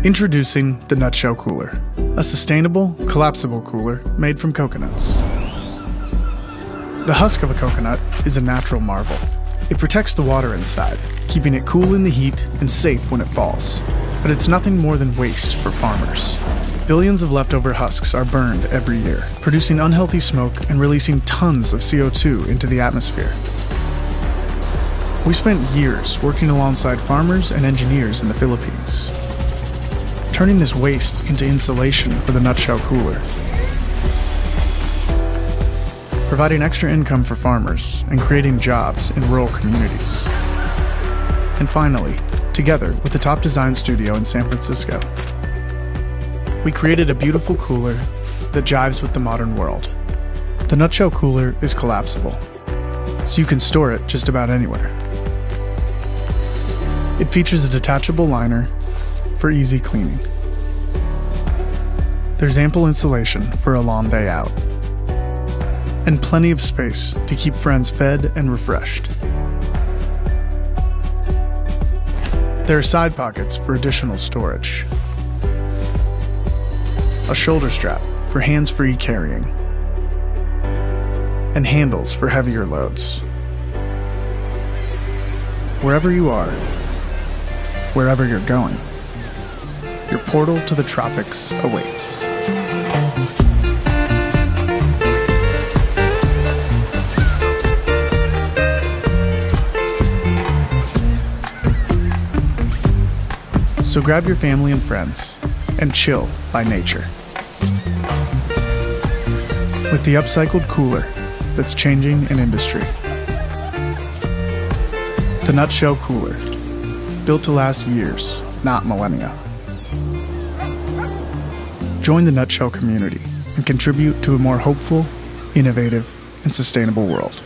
Introducing the Nutshell Cooler, a sustainable, collapsible cooler made from coconuts. The husk of a coconut is a natural marvel. It protects the water inside, keeping it cool in the heat and safe when it falls. But it's nothing more than waste for farmers. Billions of leftover husks are burned every year, producing unhealthy smoke and releasing tons of CO2 into the atmosphere. We spent years working alongside farmers and engineers in the Philippines, turning this waste into insulation for the Nutshell Cooler, providing extra income for farmers and creating jobs in rural communities. And finally, together with the top design studio in San Francisco, we created a beautiful cooler that jives with the modern world. The Nutshell Cooler is collapsible, so you can store it just about anywhere. It features a detachable liner for easy cleaning. There's ample insulation for a long day out, and plenty of space to keep friends fed and refreshed. There are side pockets for additional storage, a shoulder strap for hands-free carrying, and handles for heavier loads. Wherever you are, wherever you're going, your portal to the tropics awaits. So grab your family and friends and chill by nature with the upcycled cooler that's changing an industry. The Nutshell Cooler, built to last years, not millennia. Join the Nutshell community and contribute to a more hopeful, innovative, and sustainable world.